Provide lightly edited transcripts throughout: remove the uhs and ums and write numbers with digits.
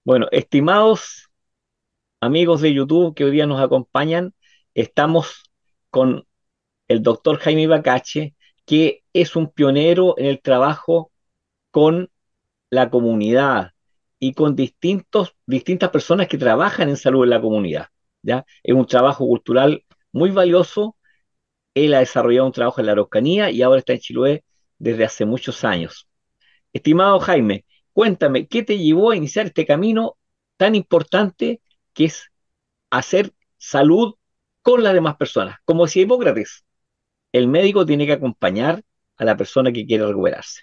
Bueno, estimados amigos de YouTube que hoy día nos acompañan, estamos con el doctor Jaime Bacache, que es un pionero en el trabajo con la comunidad y con distintas personas que trabajan en salud en la comunidad. ¿Ya? Es un trabajo cultural muy valioso. Él ha desarrollado un trabajo en la Araucanía y ahora está en Chiloé desde hace muchos años. Estimado Jaime, cuéntame, ¿qué te llevó a iniciar este camino tan importante que es hacer salud con las demás personas? Como decía Hipócrates, el médico tiene que acompañar a la persona que quiere recuperarse.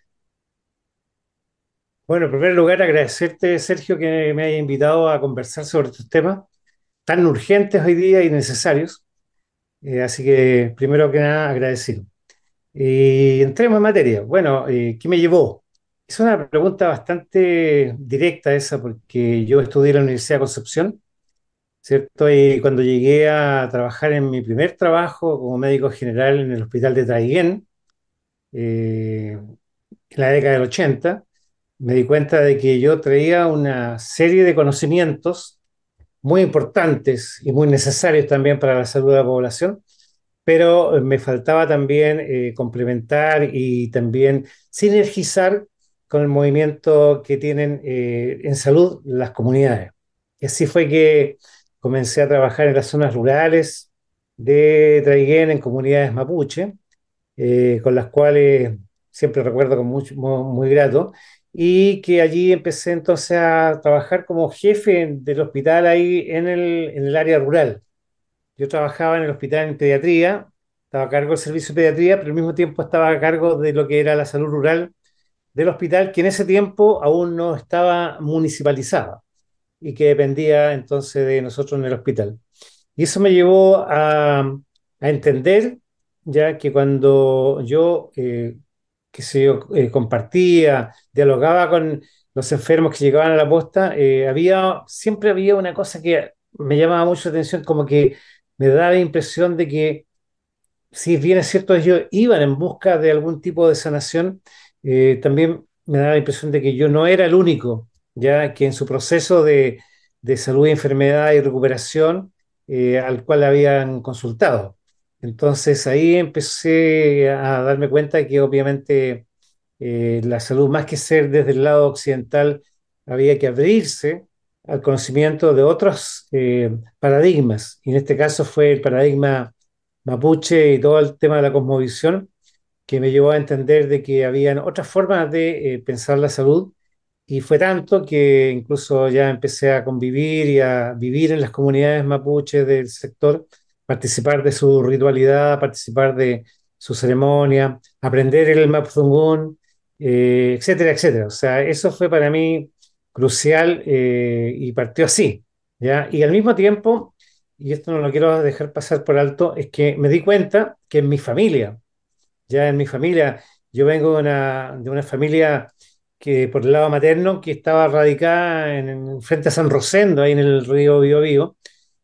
Bueno, en primer lugar, agradecerte, Sergio, que me haya invitado a conversar sobre estos temas tan urgentes hoy día y necesarios. Así que, primero que nada, agradecido. Y entremos en materia. Bueno, ¿qué me llevó? Es una pregunta bastante directa esa, porque yo estudié en la Universidad de Concepción, ¿cierto? Y cuando llegué a trabajar en mi primer trabajo como médico general en el hospital de Traiguén, en la década del 80, me di cuenta de que yo traía una serie de conocimientos muy importantes y muy necesarios también para la salud de la población, pero me faltaba también complementar y también sinergizar con el movimiento que tienen en salud las comunidades. Y así fue que comencé a trabajar en las zonas rurales de Traiguén, en comunidades mapuche, con las cuales siempre recuerdo con mucho, muy grato, y que allí empecé entonces a trabajar como jefe del hospital ahí en el área rural. Yo trabajaba en el hospital en pediatría, estaba a cargo del servicio de pediatría, pero al mismo tiempo estaba a cargo de lo que era la salud rural del hospital, que en ese tiempo aún no estaba municipalizada y que dependía entonces de nosotros en el hospital. Y eso me llevó a entender ya que cuando yo, qué sé yo, compartía, dialogaba con los enfermos que llegaban a la posta, siempre había una cosa que me llamaba mucho la atención, como que me daba la impresión de que, si bien es cierto, ellos iban en busca de algún tipo de sanación, también me daba la impresión de que yo no era el único, ya que en su proceso de salud y enfermedad y recuperación al cual habían consultado. Entonces ahí empecé a darme cuenta que obviamente la salud, más que ser desde el lado occidental, había que abrirse al conocimiento de otros paradigmas. Y en este caso fue el paradigma mapuche y todo el tema de la cosmovisión, que me llevó a entender de que habían otras formas de pensar la salud. Y fue tanto que incluso ya empecé a convivir y a vivir en las comunidades mapuches del sector, participar de su ritualidad, participar de su ceremonia, aprender el Mapudungún, etcétera, etcétera. O sea, eso fue para mí crucial, y partió así, ¿ya? Y al mismo tiempo, y esto no lo quiero dejar pasar por alto, es que me di cuenta que en mi familia, ya en mi familia, yo vengo de una familia que por el lado materno, que estaba radicada frente a San Rosendo, ahí en el río Biobío,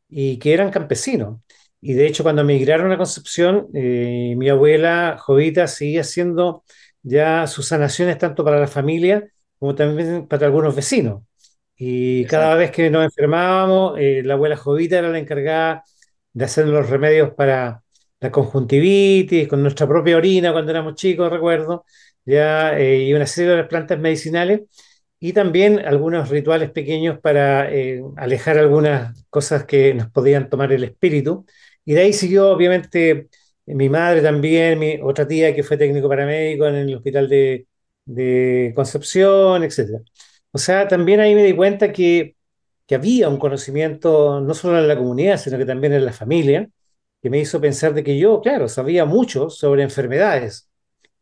y que eran campesinos. Y de hecho, cuando emigraron a Concepción, mi abuela Jovita seguía haciendo ya sus sanaciones tanto para la familia como también para algunos vecinos. Y cada Interesante. vez que nos enfermábamos, la abuela Jovita era la encargada de hacer los remedios para la conjuntivitis, con nuestra propia orina cuando éramos chicos, recuerdo, ya, y una serie de plantas medicinales, y también algunos rituales pequeños para alejar algunas cosas que nos podían tomar el espíritu. Y de ahí siguió, obviamente, mi madre también, mi otra tía que fue técnico paramédico en el hospital de Concepción, etcétera. O sea, también ahí me di cuenta que había un conocimiento no solo en la comunidad, sino que también en la familia, que me hizo pensar de que yo, claro, sabía mucho sobre enfermedades,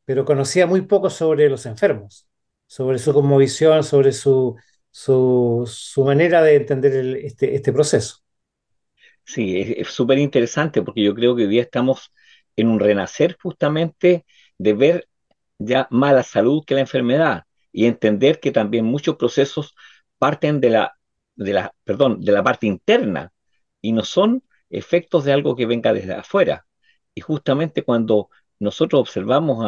pero conocía muy poco sobre los enfermos, sobre su cosmovisión, sobre su manera de entender este proceso. Sí, es súper interesante porque yo creo que hoy día estamos en un renacer justamente de ver ya más la salud que la enfermedad y entender que también muchos procesos parten de la parte interna y no son efectos de algo que venga desde afuera. Y justamente cuando nosotros observamos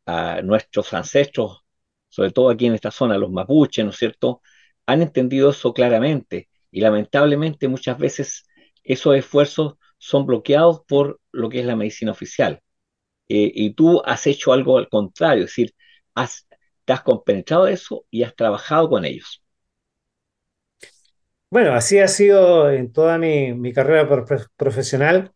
a nuestros ancestros, sobre todo aquí en esta zona, los mapuches, ¿no es cierto?, han entendido eso claramente y lamentablemente muchas veces esos esfuerzos son bloqueados por lo que es la medicina oficial. Y tú has hecho algo al contrario, es decir, has, te has compenetrado de eso y has trabajado con ellos. Bueno, así ha sido en toda mi carrera profesional,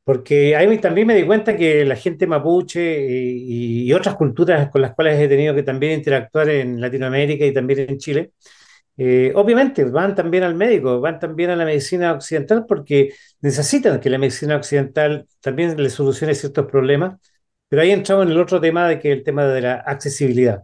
porque ahí también me di cuenta que la gente mapuche y otras culturas con las cuales he tenido que también interactuar en Latinoamérica y también en Chile, obviamente van también al médico, van también a la medicina occidental porque necesitan que la medicina occidental también les solucione ciertos problemas, pero ahí entramos en el otro tema de que el tema de la accesibilidad,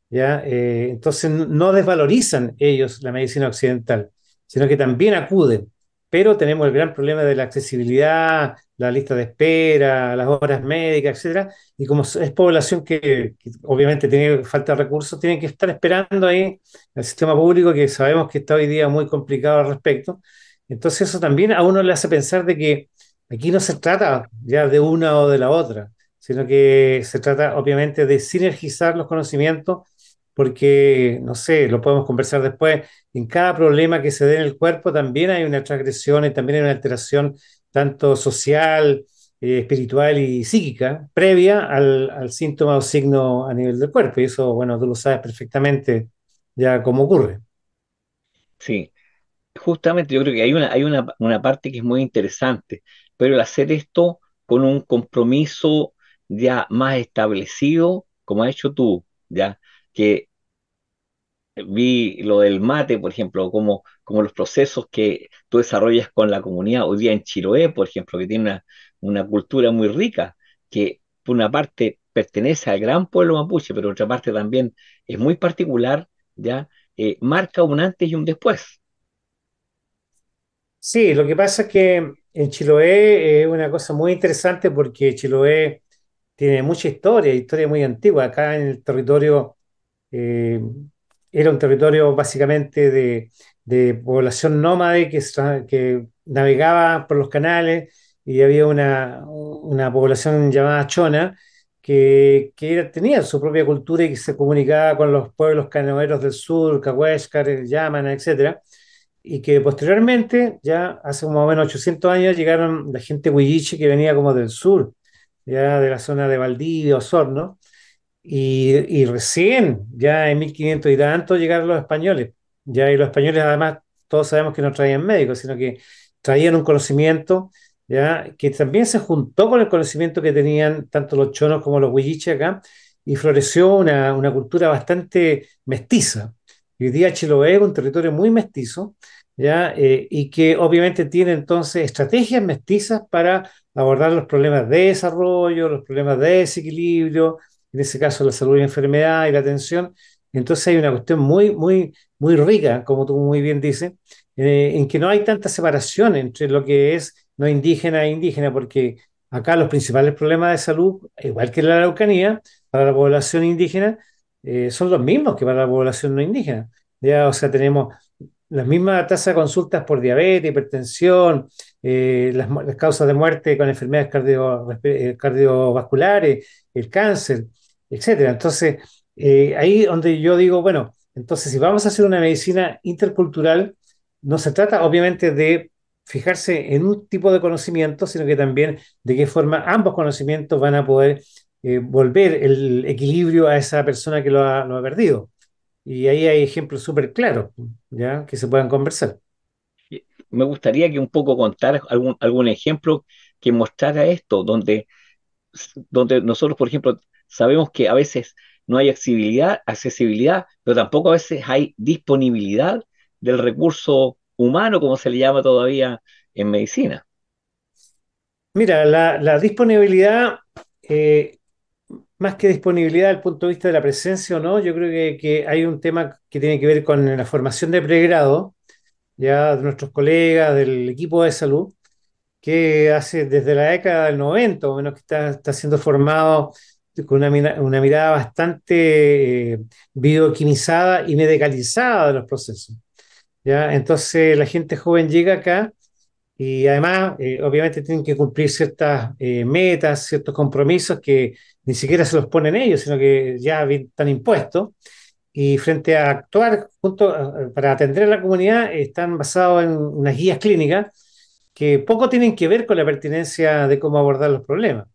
¿ya? Entonces no desvalorizan ellos la medicina occidental, sino que también acuden, pero tenemos el gran problema de la accesibilidad, la lista de espera, las horas médicas, etcétera, y como es población que obviamente tiene falta de recursos, tienen que estar esperando ahí el sistema público, que sabemos que está hoy día muy complicado al respecto. Entonces eso también a uno le hace pensar de que aquí no se trata ya de una o de la otra, sino que se trata obviamente de sinergizar los conocimientos, porque, no sé, lo podemos conversar después, en cada problema que se dé en el cuerpo también hay una transgresión y también hay una alteración tanto social, espiritual y psíquica previa al síntoma o signo a nivel del cuerpo. Y eso, bueno, tú lo sabes perfectamente ya cómo ocurre. Sí, justamente yo creo que una parte que es muy interesante, pero el hacer esto con un compromiso ya más establecido, como has hecho tú, ya, que vi lo del mate, por ejemplo, como los procesos que tú desarrollas con la comunidad hoy día en Chiloé, por ejemplo, que tiene una cultura muy rica, que por una parte pertenece al gran pueblo mapuche, pero por otra parte también es muy particular, ya, marca un antes y un después. Sí, lo que pasa es que en Chiloé es una cosa muy interesante porque Chiloé tiene mucha historia, historia muy antigua. Acá en el territorio eh, era un territorio básicamente de población nómade que navegaba por los canales y había una población llamada Chona tenía su propia cultura y que se comunicaba con los pueblos canoeros del sur, Cahuéscar, Yamana, etcétera, y que posteriormente, ya hace más o menos 800 años, llegaron la gente huilliche que venía como del sur, ya de la zona de Valdivia, Osorno, y recién, ya en 1500 y tanto, llegaron los españoles. Ya, y los españoles, además, todos sabemos que no traían médicos, sino que traían un conocimiento, ya, que también se juntó con el conocimiento que tenían tanto los chonos como los huilliches acá, y floreció una cultura bastante mestiza. Y hoy día Chiloé es un territorio muy mestizo, ya, y que obviamente tiene entonces estrategias mestizas para abordar los problemas de desarrollo, los problemas de desequilibrio, en ese caso la salud y la enfermedad y la atención. Entonces hay una cuestión muy rica, como tú muy bien dices, en que no hay tanta separación entre lo que es no indígena e indígena, porque acá los principales problemas de salud, igual que la Araucanía, para la población indígena, son los mismos que para la población no indígena. Ya, o sea, tenemos las mismas tasas de consultas por diabetes, hipertensión, las causas de muerte con enfermedades cardiovasculares, el cáncer, etcétera. Entonces, ahí donde yo digo, bueno, entonces si vamos a hacer una medicina intercultural, no se trata obviamente de fijarse en un tipo de conocimiento, sino que también de qué forma ambos conocimientos van a poder volver el equilibrio a esa persona que lo ha perdido. Y ahí hay ejemplos súper claros, ¿ya? Que se puedan conversar. Me gustaría que un poco contaras algún ejemplo que mostrara esto, donde nosotros, por ejemplo, sabemos que a veces no hay accesibilidad, pero tampoco a veces hay disponibilidad del recurso humano, como se le llama todavía en medicina. Mira, la disponibilidad, eh, más que disponibilidad desde el punto de vista de la presencia o no, yo creo que hay un tema que tiene que ver con la formación de pregrado, ya de nuestros colegas del equipo de salud, que hace desde la década del 90, o menos que está siendo formado con una mirada bastante bioquimizada y medicalizada de los procesos. ¿Ya? Entonces la gente joven llega acá y además, obviamente, tienen que cumplir ciertas metas, ciertos compromisos que ni siquiera se los ponen ellos, sino que ya están impuestos. Y frente a actuar para atender a la comunidad, están basados en unas guías clínicas que poco tienen que ver con la pertinencia de cómo abordar los problemas.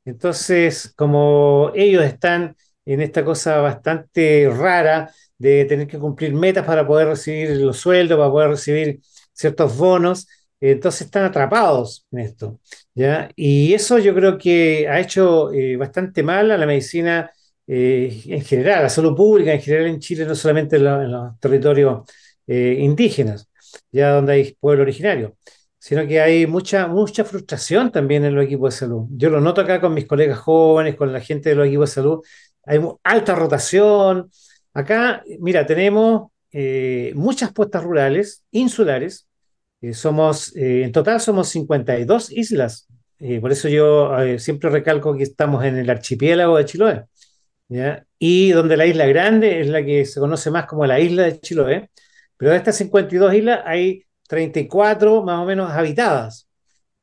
Entonces, como ellos están en esta cosa bastante rara de tener que cumplir metas para poder recibir los sueldos, para poder recibir ciertos bonos, entonces están atrapados en esto, ¿ya? Y eso yo creo que ha hecho bastante mal a la medicina en general, a la salud pública en general en Chile, no solamente en los territorios indígenas, ya donde hay pueblo originario, sino que hay mucha frustración también en los equipos de salud. Yo lo noto acá con mis colegas jóvenes, con la gente de los equipos de salud. Hay alta rotación. Acá, mira, tenemos muchas puestas rurales, insulares. En total somos 52 islas. Por eso yo siempre recalco que estamos en el archipiélago de Chiloé, ¿ya? Y donde la isla grande es la que se conoce más como la isla de Chiloé, pero de estas 52 islas hay 34 más o menos habitadas.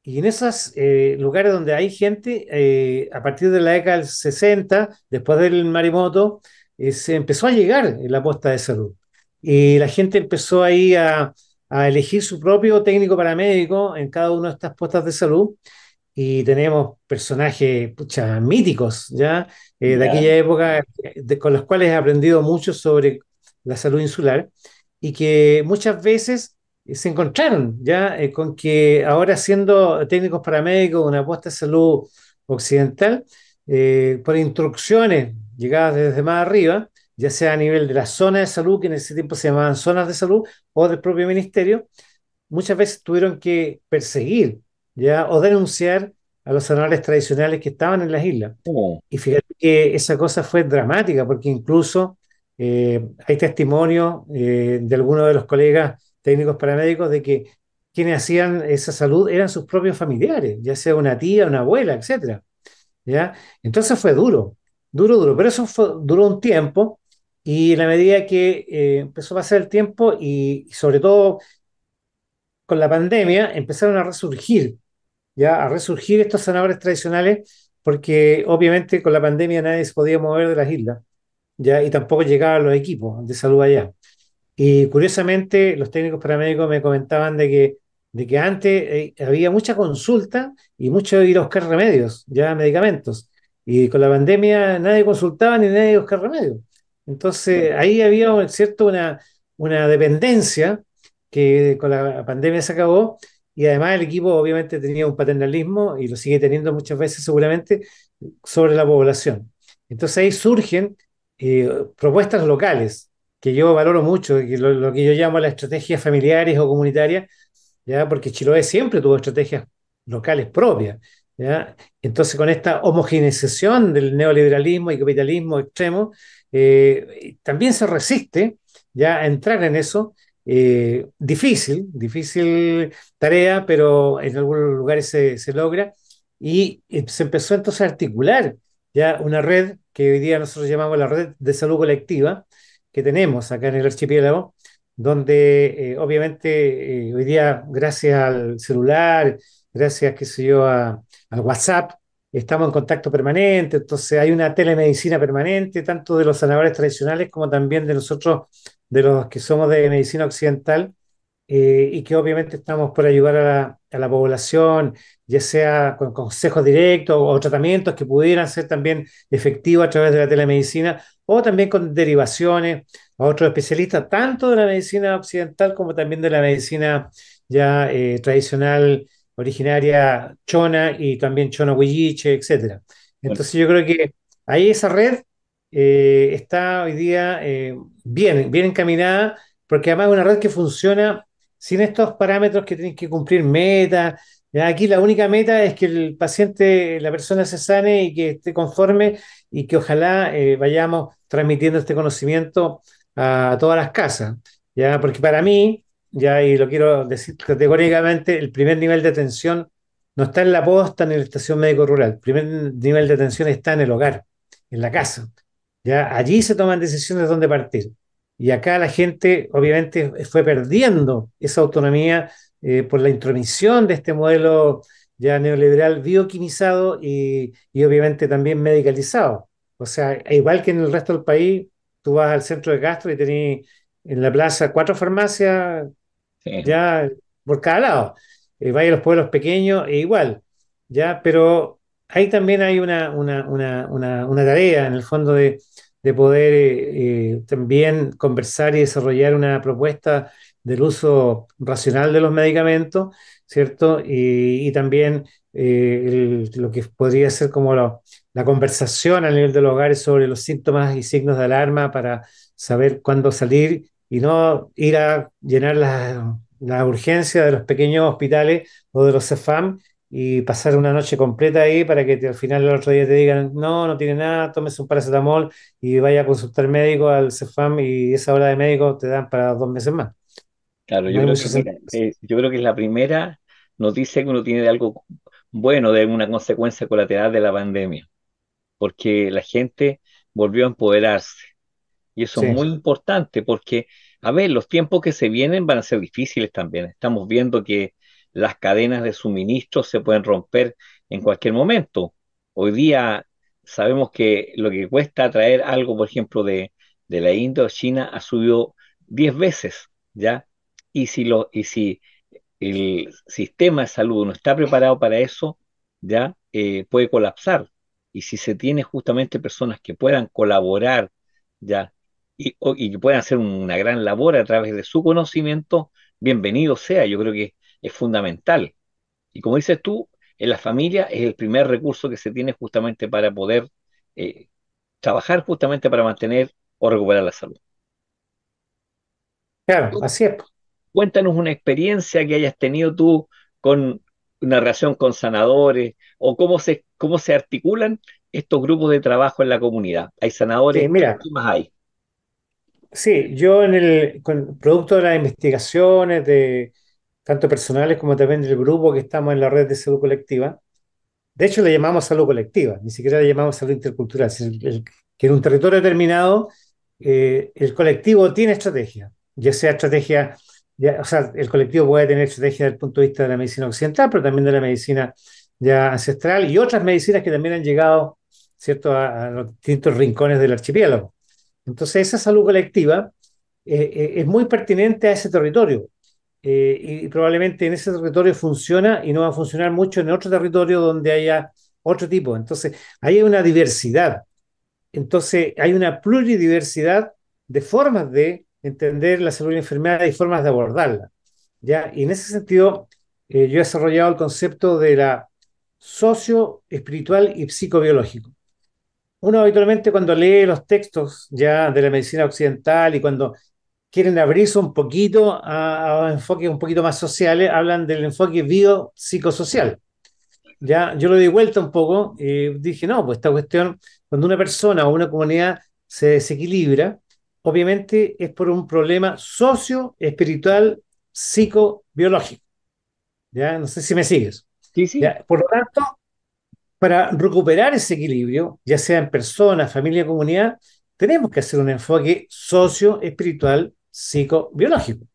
Y en esos lugares donde hay gente, a partir de la década del 60, después del maremoto, se empezó a llegar en la posta de salud. Y la gente empezó ahí a elegir su propio técnico paramédico en cada una de estas postas de salud y tenemos personajes pucha, míticos, ¿ya? De Ya. aquella época, con los cuales he aprendido mucho sobre la salud insular y que muchas veces se encontraron ya con que ahora siendo técnicos paramédicos de una puesta de salud occidental, por instrucciones llegadas desde más arriba, ya sea a nivel de la zona de salud, que en ese tiempo se llamaban zonas de salud, o del propio ministerio, muchas veces tuvieron que perseguir, ¿ya? O denunciar a los sanadores tradicionales que estaban en las islas. Oh, Y fíjate que esa cosa fue dramática, porque incluso hay testimonios de algunos de los colegas técnicos paramédicos de que quienes hacían esa salud eran sus propios familiares, ya sea una tía, una abuela, etcétera, ¿ya? Entonces fue duro, duro, pero duró un tiempo y en la medida que empezó a pasar el tiempo y sobre todo con la pandemia empezaron a resurgir, ya a resurgir estos sanadores tradicionales, porque obviamente con la pandemia nadie se podía mover de las islas, ya, y tampoco llegaban los equipos de salud allá. Y curiosamente, los técnicos paramédicos me comentaban de que antes había mucha consulta y mucho ir a buscar remedios, ya medicamentos. Y con la pandemia nadie consultaba ni nadie buscaba remedios. Entonces ahí había cierto una dependencia que con la pandemia se acabó. Y además el equipo obviamente tenía un paternalismo y lo sigue teniendo muchas veces seguramente sobre la población. Entonces ahí surgen propuestas locales que yo valoro mucho, que lo que yo llamo las estrategias familiares o comunitarias, ¿ya? Porque Chiloé siempre tuvo estrategias locales propias, ¿ya? Entonces, con esta homogeneización del neoliberalismo y capitalismo extremo, también se resiste ya a entrar en eso. Difícil tarea, pero en algunos lugares se logra. Y se empezó entonces a articular ya una red que hoy día nosotros llamamos la red de salud colectiva, que tenemos acá en el archipiélago, donde obviamente hoy día, gracias al celular, gracias, qué sé yo, al WhatsApp, estamos en contacto permanente, entonces hay una telemedicina permanente, tanto de los sanadores tradicionales como también de nosotros, de los que somos de medicina occidental, y que obviamente estamos por ayudar a la población, ya sea con consejos directos o tratamientos que pudieran ser también efectivos a través de la telemedicina, o también con derivaciones a otros especialistas, tanto de la medicina occidental como también de la medicina ya tradicional, originaria chona y también chona huilliche, etcétera. bueno, Entonces yo creo que ahí esa red está hoy día bien encaminada, porque además es una red que funciona sin estos parámetros que tienen que cumplir metas. Ya, aquí la única meta es que el paciente, la persona se sane y que esté conforme y que ojalá vayamos transmitiendo este conocimiento a todas las casas. Ya, porque para mí, ya y lo quiero decir categóricamente, el primer nivel de atención no está en la posta ni en la estación médico rural. El primer nivel de atención está en el hogar, en la casa. Ya, allí se toman decisiones de dónde partir. Y acá la gente obviamente fue perdiendo esa autonomía por la intromisión de este modelo ya neoliberal bioquimizado y obviamente también medicalizado. O sea, igual que en el resto del país, tú vas al centro de Castro y tenés en la plaza cuatro farmacias Sí, ya por cada lado. Vaya a los pueblos pequeños e igual, ya, pero ahí también hay una tarea en el fondo de poder también conversar y desarrollar una propuesta del uso racional de los medicamentos, ¿cierto? Y también lo que podría ser como la conversación a nivel de los hogares sobre los síntomas y signos de alarma para saber cuándo salir y no ir a llenar la urgencia de los pequeños hospitales o de los CEFAM y pasar una noche completa ahí para que al final el otro día te digan, no, no tiene nada, tómese un paracetamol y vaya a consultar médico al CEFAM y esa hora de médico te dan para 2 meses más. claro, No yo hay creo mucho que, mira, sentido. yo creo que es la primera noticia que uno tiene de algo bueno, de una consecuencia colateral de la pandemia, porque la gente volvió a empoderarse. Y eso es Sí, muy importante porque, a ver, los tiempos que se vienen van a ser difíciles también. Estamos viendo que las cadenas de suministro se pueden romper en cualquier momento. Hoy día sabemos que lo que cuesta traer algo, por ejemplo, de la India o China ha subido 10 veces, ¿ya? Y si el sistema de salud no está preparado para eso, ya puede colapsar. Y si se tiene justamente personas que puedan colaborar, ya, y que puedan hacer una gran labor a través de su conocimiento, bienvenido sea. Yo creo que es fundamental. Y como dices tú, en la familia es el primer recurso que se tiene justamente para poder eh, trabajar justamente para mantener o recuperar la salud. claro, así es. Cuéntanos una experiencia que hayas tenido tú con una relación con sanadores o cómo se articulan estos grupos de trabajo en la comunidad. ¿Hay Sí, sanadores? ¿Qué mira, más hay? sí, yo producto de las investigaciones de tanto personales como también del grupo que estamos en la red de salud colectiva. De hecho, le llamamos salud colectiva, ni siquiera le llamamos salud intercultural. Que en un territorio determinado, el colectivo tiene estrategia, ya sea estrategia, o sea, el colectivo puede tener estrategia desde el punto de vista de la medicina occidental, pero también de la medicina ya ancestral y otras medicinas que también han llegado, ¿cierto?, a los distintos rincones del archipiélago. Entonces, esa salud colectiva es muy pertinente a ese territorio y probablemente en ese territorio funciona y no va a funcionar mucho en otro territorio donde haya otro tipo. Entonces, hay una diversidad. Entonces, hay una pluridiversidad de formas de entender la salud y la enfermedad y formas de abordarla. ¿Ya? Y en ese sentido, yo he desarrollado el concepto de la socio, espiritual y psicobiológico. Uno habitualmente cuando lee los textos ya de la medicina occidental y cuando quieren abrirse un poquito a enfoques un poquito más sociales, hablan del enfoque biopsicosocial. Ya yo lo di vuelta un poco y dije, no, pues esta cuestión, cuando una persona o una comunidad se desequilibra, obviamente es por un problema socio, espiritual, psicobiológico. Ya, no sé si me sigues. Sí, sí, Ya, por lo tanto, para recuperar ese equilibrio, ya sea en persona, familia, comunidad, tenemos que hacer un enfoque socio, espiritual, psicobiológico.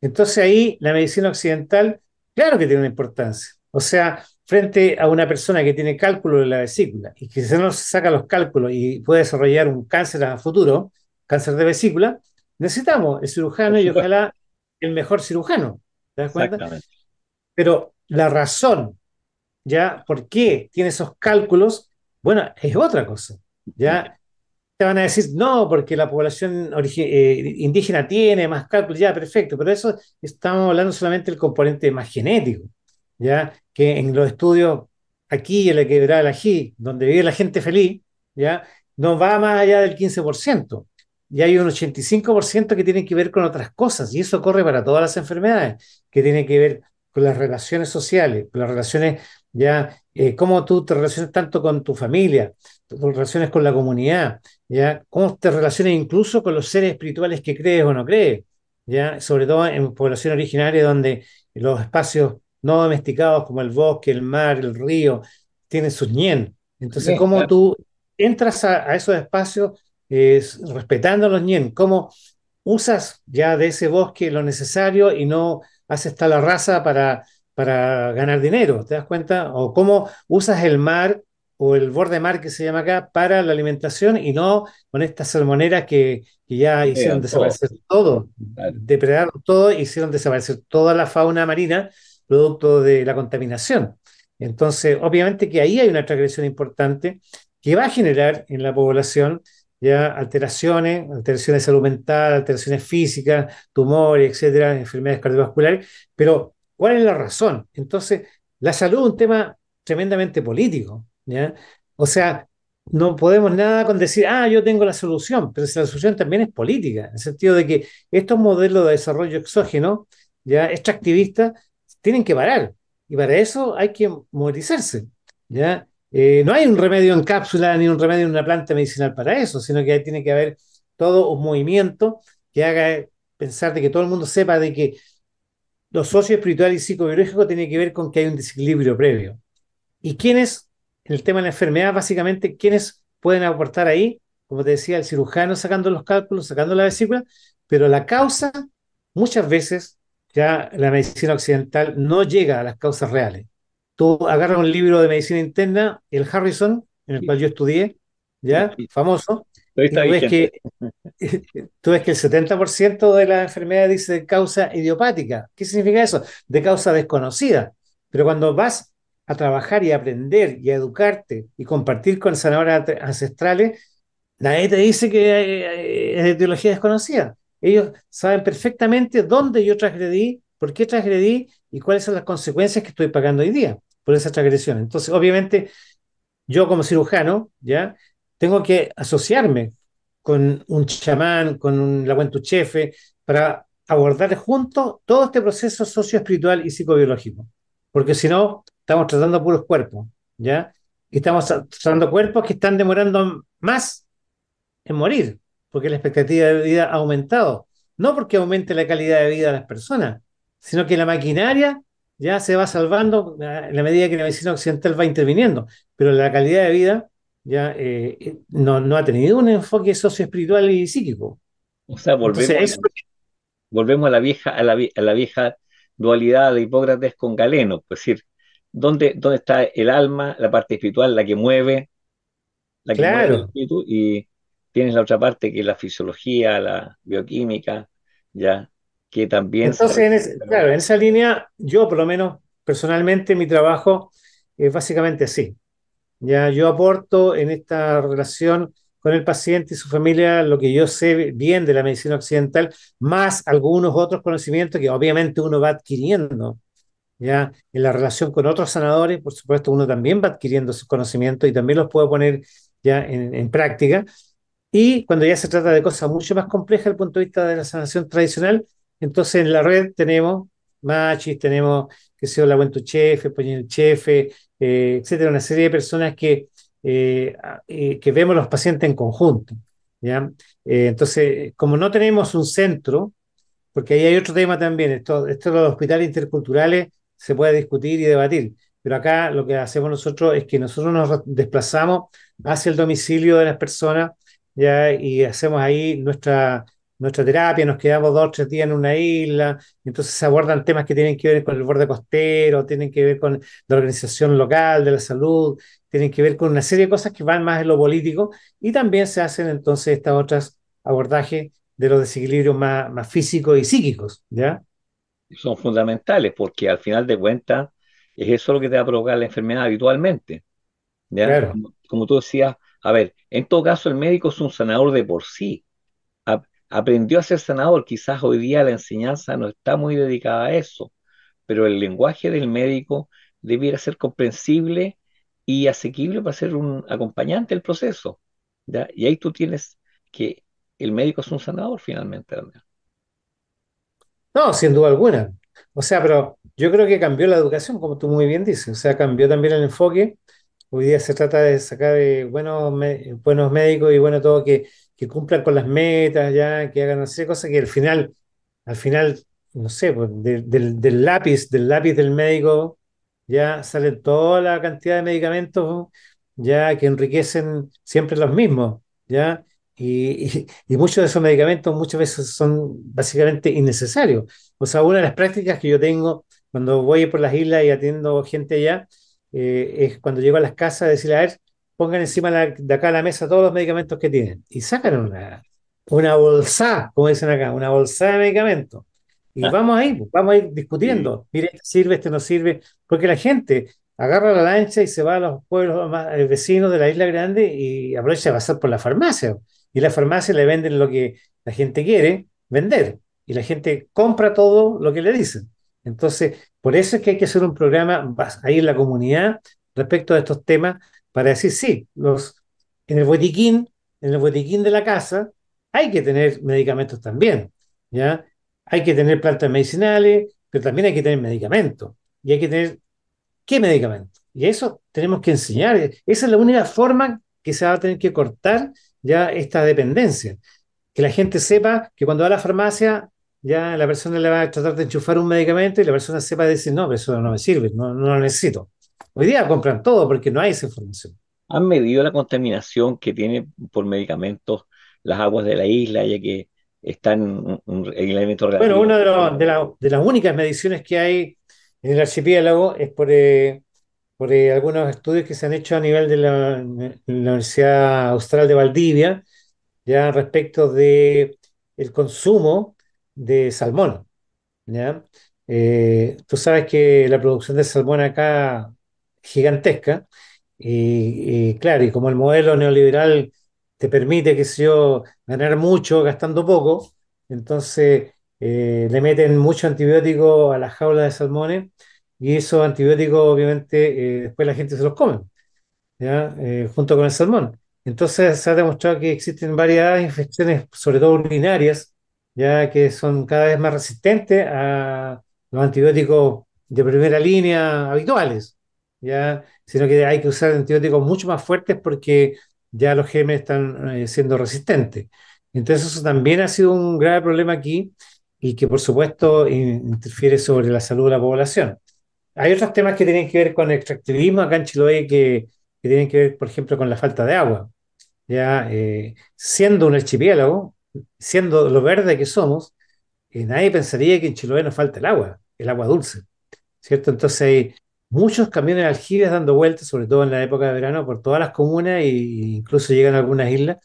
Entonces ahí la medicina occidental, claro que tiene una importancia. O sea, frente a una persona que tiene cálculo de la vesícula y que se nos saca los cálculos y puede desarrollar un cáncer a futuro, cáncer de vesícula, necesitamos el por cirujano y supuesto. ojalá el mejor cirujano. ¿Te das cuenta? Exactamente. Pero la razón, ¿ya? ¿Por qué tiene esos cálculos? Bueno, es otra cosa. Ya. ¿Ya? Te van a decir, no, porque la población indígena tiene más cálculos, ya, perfecto, pero eso estamos hablando solamente del componente más genético, ya, que en los estudios aquí en la quebrada del Ají, donde vive la gente feliz, ya, no va más allá del 15%, y hay un 85% que tiene que ver con otras cosas, y eso corre para todas las enfermedades, que tiene que ver con las relaciones sociales, con las relaciones, ya, cómo tú te relacionas tanto con tu familia, tus relaciones con la comunidad, ¿ya? ¿Cómo te relacionas incluso con los seres espirituales que crees o no crees? ¿Ya? Sobre todo en población originaria donde los espacios no domesticados como el bosque, el mar, el río, tienen sus ñen. Entonces, ¿cómo Claro. tú entras a esos espacios respetando los ñen? ¿Cómo usas ya de ese bosque lo necesario y no haces tal raza para ganar dinero, ¿te das cuenta? O cómo usas el mar o el borde mar que se llama acá para la alimentación y no con estas salmoneras que ya hicieron Vean todo, desaparecer todo, claro. depredaron todo, hicieron desaparecer toda la fauna marina producto de la contaminación. Entonces, obviamente que ahí hay una transgresión importante que va a generar en la población ya alteraciones de salud mental, alteraciones físicas, tumores, etcétera, enfermedades cardiovasculares. Pero, ¿cuál es la razón? Entonces, la salud es un tema tremendamente político, ¿ya? O sea, no podemos nada con decir, ah, yo tengo la solución, pero si la solución también es política, en el sentido de que estos modelos de desarrollo exógeno, ya extractivistas, tienen que parar. Y para eso hay que movilizarse, ¿ya? No hay un remedio en cápsula ni un remedio en una planta medicinal para eso, sino que ahí tiene que haber todo un movimiento que haga pensar de que todo el mundo sepa de que lo socio espiritual y psicobiológico tiene que ver con que hay un desequilibrio previo. ¿Y quiénes, en el tema de la enfermedad, básicamente, quiénes pueden aportar ahí? Como te decía, el cirujano sacando los cálculos, sacando la vesícula, pero la causa, muchas veces, ya la medicina occidental no llega a las causas reales. Tú agarras un libro de medicina interna, el Harrison, en el Sí, cual yo estudié, ya, sí, famoso, todavía y está vigente. tú ves que el 70% de la enfermedad dice de causa idiopática. ¿Qué significa eso? De causa desconocida. Pero cuando vas a trabajar y a aprender y a educarte y compartir con sanadores ancestrales, nadie te dice que es de etiología desconocida. Ellos saben perfectamente dónde yo transgredí, por qué transgredí y cuáles son las consecuencias que estoy pagando hoy día por esa transgresión. Entonces, obviamente, yo como cirujano, ¿ya? Tengo que asociarme con un chamán, con un laguentuchefe, para abordar juntos todo este proceso socioespiritual y psicobiológico. Porque si no, estamos tratando puros cuerpos, ¿ya? Y estamos tratando cuerpos que están demorando más en morir, porque la expectativa de vida ha aumentado. No porque aumente la calidad de vida de las personas, sino que la maquinaria ya se va salvando en la medida que la medicina occidental va interviniendo, pero la calidad de vida ya no ha tenido un enfoque socioespiritual y psíquico. O sea, Entonces, eso, volvemos a la vieja, a la vieja dualidad de Hipócrates con Galeno, es decir, ¿dónde está el alma, la parte espiritual, la que mueve el claro. espíritu? Y tienes la otra parte que es la fisiología, la bioquímica, ya, que también se Entonces, requiere, claro, pero en esa línea, yo por lo menos personalmente, mi trabajo es básicamente así. Ya yo aporto en esta relación con el paciente y su familia lo que yo sé bien de la medicina occidental, más algunos otros conocimientos que obviamente uno va adquiriendo. Ya en la relación con otros sanadores, por supuesto, uno también va adquiriendo esos conocimientos y también los puede poner ya en práctica. Y cuando ya se trata de cosas mucho más complejas desde el punto de vista de la sanación tradicional, entonces en la red tenemos Machis, tenemos, que sea la Chefe, Poñel Chefe, etcétera, una serie de personas que vemos los pacientes en conjunto. ¿Ya? Entonces, como no tenemos un centro, porque ahí hay otro tema también, esto de los hospitales interculturales se puede discutir y debatir, pero acá lo que hacemos nosotros es que nosotros nos desplazamos hacia el domicilio de las personas, ya, y hacemos ahí nuestra terapia, nos quedamos 2 o 3 días en una isla, entonces se abordan temas que tienen que ver con el borde costero, tienen que ver con la organización local de la salud, tienen que ver con una serie de cosas que van más en lo político, y también se hacen entonces estas otras abordajes de los desequilibrios más físicos y psíquicos, ¿ya? son fundamentales porque al final de cuentas es eso lo que te va a provocar la enfermedad habitualmente, ¿ya? Claro. Como tú decías, a ver, en todo caso el médico es un sanador de por sí. Aprendió a ser sanador, quizás hoy día la enseñanza no está muy dedicada a eso, pero el lenguaje del médico debiera ser comprensible y asequible para ser un acompañante del proceso, ¿ya? Y ahí tú tienes que el médico es un sanador finalmente también. No, sin duda alguna. O sea, pero yo creo que cambió la educación, como tú muy bien dices. O sea, cambió también el enfoque. Hoy día se trata de sacar buenos médicos y bueno, todo que cumplan con las metas, ya, que hagan así cosas que al final, no sé, pues, del lápiz del médico, ya sale toda la cantidad de medicamentos, ya, que enriquecen siempre los mismos, ya. y muchos de esos medicamentos muchas veces son básicamente innecesarios. O sea, una de las prácticas que yo tengo cuando voy por las islas y atiendo gente allá, es cuando llego a las casas decirle, a ver, pongan encima de acá a la mesa todos los medicamentos que tienen. Y sacan una bolsa, como dicen acá, una bolsa de medicamentos. Y vamos ahí, pues, vamos a ir Sí. discutiendo. Mire, este sirve, este no sirve. Porque la gente agarra la lancha y se va a los pueblos más, vecinos de la isla grande y aprovecha de pasar por la farmacia. Y la farmacia le venden lo que la gente quiere vender. Y la gente compra todo lo que le dicen. Entonces, por eso es que hay que hacer un programa ahí en la comunidad respecto a estos temas para decir, sí, en el botiquín, en el botiquín de la casa hay que tener medicamentos también, ¿ya? Hay que tener plantas medicinales, pero también hay que tener medicamentos. Y hay que tener, ¿qué medicamentos? Y eso tenemos que enseñar. Esa es la única forma que se va a tener que cortar ya esta dependencia. Que la gente sepa que cuando va a la farmacia, ya la persona le va a tratar de enchufar un medicamento y la persona sepa decir, no, pero eso no me sirve, no lo necesito. Hoy día compran todo porque no hay esa información. ¿Han medido la contaminación que tiene por medicamentos las aguas de la isla, ya que están en elemento Bueno, relativo? una de las únicas mediciones que hay en el archipiélago es por algunos estudios que se han hecho a nivel de la Universidad Austral de Valdivia, ya respecto de el consumo de salmón. ¿Ya? Tú sabes que la producción de salmón acá es gigantesca y claro, y como el modelo neoliberal te permite, que sé yo, ganar mucho gastando poco, entonces le meten mucho antibiótico a las jaulas de salmones y esos antibióticos obviamente después la gente se los come. ¿Ya? Junto con el salmón. Entonces se ha demostrado que existen varias infecciones, sobre todo urinarias, ya que son cada vez más resistentes a los antibióticos de primera línea habituales, ya, sino que hay que usar antibióticos mucho más fuertes porque ya los gérmenes están siendo resistentes. Entonces eso también ha sido un grave problema aquí y que por supuesto interfiere sobre la salud de la población. Hay otros temas que tienen que ver con el extractivismo acá en Chiloé que tienen que ver, por ejemplo, con la falta de agua. Ya, siendo un archipiélago, siendo lo verde que somos, nadie pensaría que en Chiloé nos falta el agua dulce. ¿Cierto? Entonces hay muchos camiones de aljibes dando vueltas, sobre todo en la época de verano, por todas las comunas e incluso llegan a algunas islas,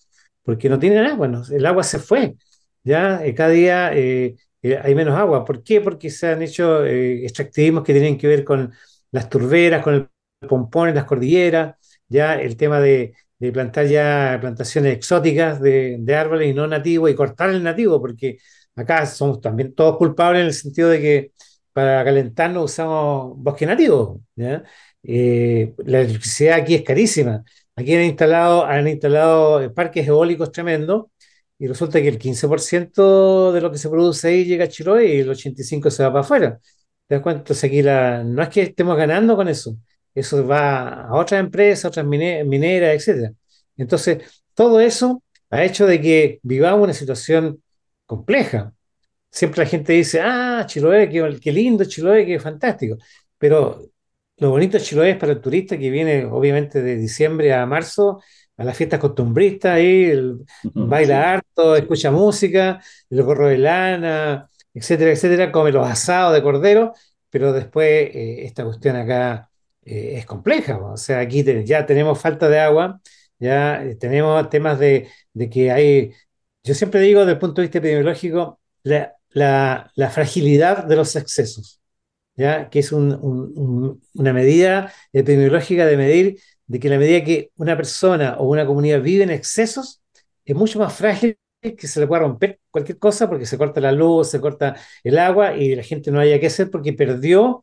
porque no tienen agua, el agua se fue, ya cada día hay menos agua. ¿Por qué? Porque se han hecho extractivismos que tienen que ver con las turberas, con el pompón en las cordilleras, ya el tema de plantar ya plantaciones exóticas de árboles y no nativos y cortar el nativo, porque acá somos también todos culpables en el sentido de que para calentarnos usamos bosque nativo, ¿ya? La electricidad aquí es carísima. Aquí han instalado parques eólicos tremendos y resulta que el 15% de lo que se produce ahí llega a Chiloé y el 85% se va para afuera. ¿Te das cuenta? Entonces aquí no es que estemos ganando con eso. Eso va a otras empresas, otras mineras, etcétera. Entonces, todo eso ha hecho de que vivamos una situación compleja. Siempre la gente dice, ah, Chiloé, qué lindo Chiloé, qué fantástico. Pero lo bonito de Chiloé es para el turista que viene, obviamente, de diciembre a marzo a las fiestas costumbristas, ahí baila Sí, harto, escucha música, el gorro de lana, etcétera, etcétera, come los asados de cordero, pero después esta cuestión acá es compleja. O sea, aquí ya tenemos falta de agua, ya tenemos temas de que hay, yo siempre digo desde el punto de vista epidemiológico, la fragilidad de los excesos, ¿ya? Que es una medida epidemiológica de medir de que la medida que una persona o una comunidad vive en excesos, es mucho más frágil que se le pueda romper cualquier cosa porque se corta la luz, se corta el agua y la gente no haya qué hacer porque perdió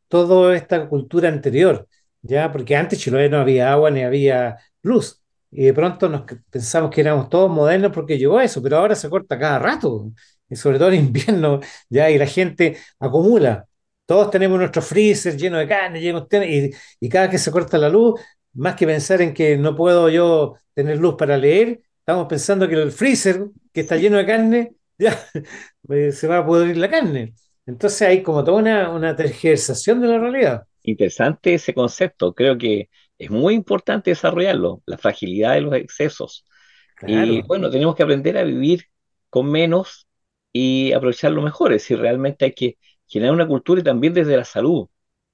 toda esta cultura anterior, ¿ya? Porque antes Chiloé no había agua ni había luz. Y de pronto pensamos que éramos todos modernos porque llegó eso, pero ahora se corta cada rato, y sobre todo en invierno, ya, y la gente acumula. Todos tenemos nuestro freezer lleno de carne, y cada vez que se corta la luz, más que pensar en que no puedo yo tener luz para leer, estamos pensando que el freezer que está sí. lleno de carne, ya se va a pudrir la carne. Entonces hay como toda una tergiversación de la realidad. Interesante ese concepto. Creo que es muy importante desarrollarlo, la fragilidad de los excesos. Y claro. bueno, tenemos que aprender a vivir con menos y aprovecharlo mejor. Es decir, realmente hay que generar una cultura y también desde la salud,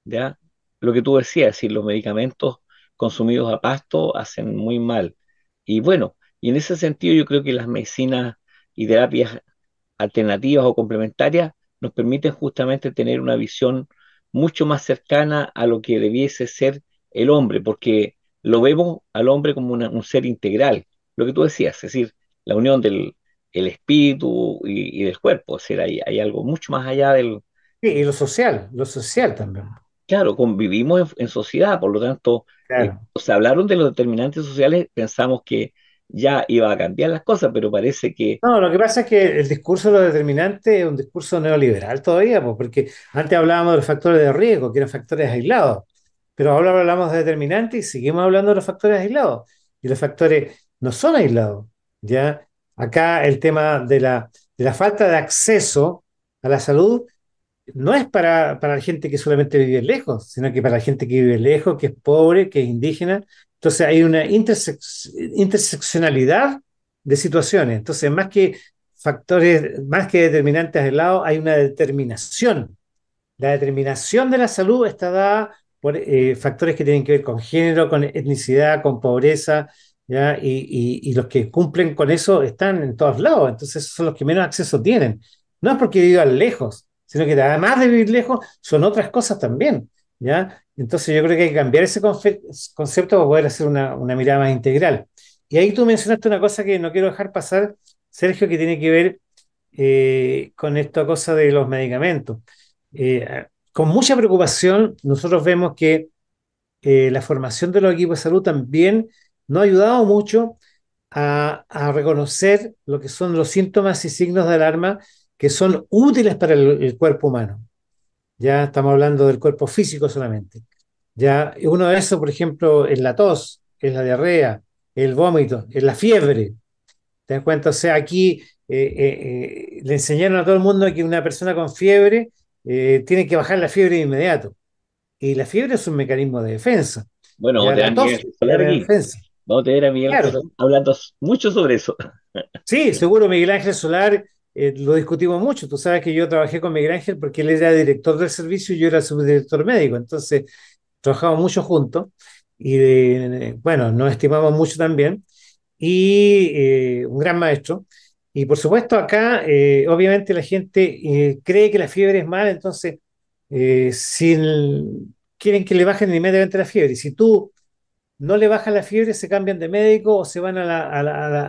¿ya? Lo que tú decías, es decir, los medicamentos consumidos a pasto hacen muy mal. Y bueno, y en ese sentido yo creo que las medicinas y terapias alternativas o complementarias nos permiten justamente tener una visión mucho más cercana a lo que debiese ser el hombre, porque lo vemos al hombre como un ser integral, lo que tú decías, es decir, la unión del el espíritu y del cuerpo, es decir, hay algo mucho más allá del... Sí, y lo social también. Claro, convivimos en sociedad, por lo tanto, Claro. cuando se hablaron de los determinantes sociales, pensamos que ya iba a cambiar las cosas, pero parece que No, lo que pasa es que el discurso de los determinantes es un discurso neoliberal todavía, pues, porque antes hablábamos de los factores de riesgo, que eran factores aislados, pero ahora hablamos de determinantes y seguimos hablando de los factores aislados. Y los factores no son aislados, ¿ya? Acá el tema de la falta de acceso a la salud no es para la gente que solamente vive lejos, sino que para la gente que vive lejos, que es pobre, que es indígena. Entonces hay una interseccionalidad de situaciones. Entonces, más que factores, más que determinantes aislados, hay una determinación. La determinación de la salud está dada por factores que tienen que ver con género, con etnicidad, con pobreza, ¿ya? Y los que cumplen con eso están en todos lados, entonces son los que menos acceso tienen. No es porque vivan lejos, sino que además de vivir lejos, son otras cosas también, ¿ya? Entonces yo creo que hay que cambiar ese concepto para poder hacer una mirada más integral. Y ahí tú mencionaste una cosa que no quiero dejar pasar, Sergio, que tiene que ver con esta cosa de los medicamentos. Con mucha preocupación, nosotros vemos que la formación de los equipos de salud también nos ha ayudado mucho a reconocer lo que son los síntomas y signos de alarma que son útiles para el cuerpo humano. Ya estamos hablando del cuerpo físico solamente. Ya uno de esos, por ejemplo, es la tos, es la diarrea, el vómito, es la fiebre. ¿Te das cuenta? O sea, aquí le enseñaron a todo el mundo que una persona con fiebre tiene que bajar la fiebre de inmediato. Y la fiebre es un mecanismo de defensa. bueno, vamos a Ya tener a la Miguel tos Ángel es Solar de aquí. defensa. Vamos a tener a Miguel Claro, Ángel Solar hablando mucho sobre eso. sí, seguro Miguel Ángel Solar lo discutimos mucho. Tú sabes que yo trabajé con Miguel Ángel porque él era director del servicio y yo era subdirector médico. Entonces, trabajamos mucho juntos y bueno, nos estimamos mucho también. Y un gran maestro. Y por supuesto acá, obviamente la gente cree que la fiebre es mala, entonces si quieren que le bajen inmediatamente la fiebre. Y si tú no le bajan la fiebre, se cambian de médico o se van a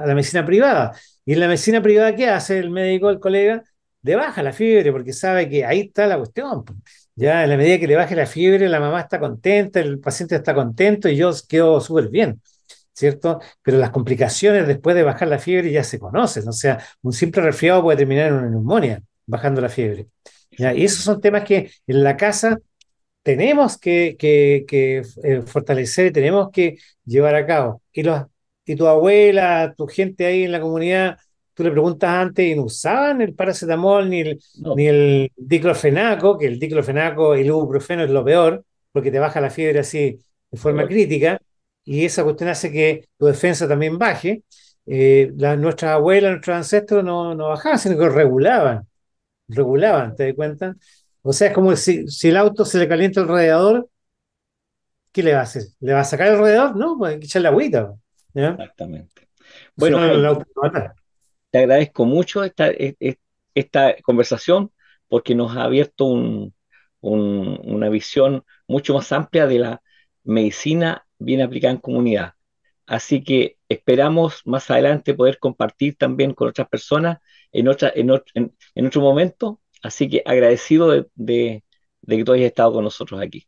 la medicina privada. Y en la medicina privada, ¿qué hace el médico, el colega? Le baja la fiebre porque sabe que ahí está la cuestión, pues. Ya en la medida que le baje la fiebre, la mamá está contenta, el paciente está contento y yo quedo súper bien. ¿Cierto? Pero las complicaciones después de bajar la fiebre ya se conocen. O sea, un simple resfriado puede terminar en una neumonía bajando la fiebre. ¿Ya? Y esos son temas que en la casa tenemos que fortalecer y tenemos que llevar a cabo. Y tu abuela, tu gente ahí en la comunidad, tú le preguntas antes y no usaban el paracetamol No, ni el diclofenaco, que el diclofenaco y el ibuprofeno es lo peor, porque te baja la fiebre así de de forma golpe. crítica, y esa cuestión hace que tu defensa también baje. Nuestras abuelas, nuestros ancestros no bajaban, sino que regulaban, ¿te das cuenta? O sea, es como si el auto se le calienta el radiador, ¿qué le va a hacer? ¿Le va a sacar el radiador? No, pues hay que echarle agüita, ¿ya? Exactamente. Si Bueno, no, el Jaime, auto lo va a matar. te agradezco mucho esta conversación porque nos ha abierto una visión mucho más amplia de la medicina bien aplicada en comunidad. Así que esperamos más adelante poder compartir también con otras personas en otro momento. Así que agradecido de que tú hayas estado con nosotros aquí.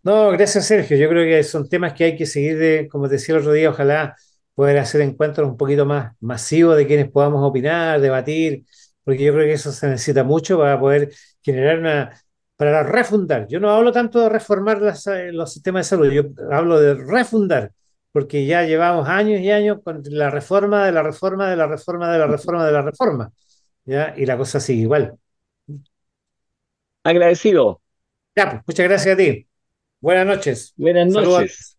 No, gracias, Sergio. Yo creo que son temas que hay que seguir, como te decía el otro día, ojalá poder hacer encuentros un poquito más masivos de quienes podamos opinar, debatir, porque yo creo que eso se necesita mucho para poder generar para refundar. Yo no hablo tanto de reformar los sistemas de salud, yo hablo de refundar, porque ya llevamos años y años con la reforma de la reforma de la reforma de la reforma de la reforma, ¿ya? Y la cosa sigue igual. Agradecido. Ya, pues, muchas gracias a ti. Buenas noches. Buenas Saludos. noches.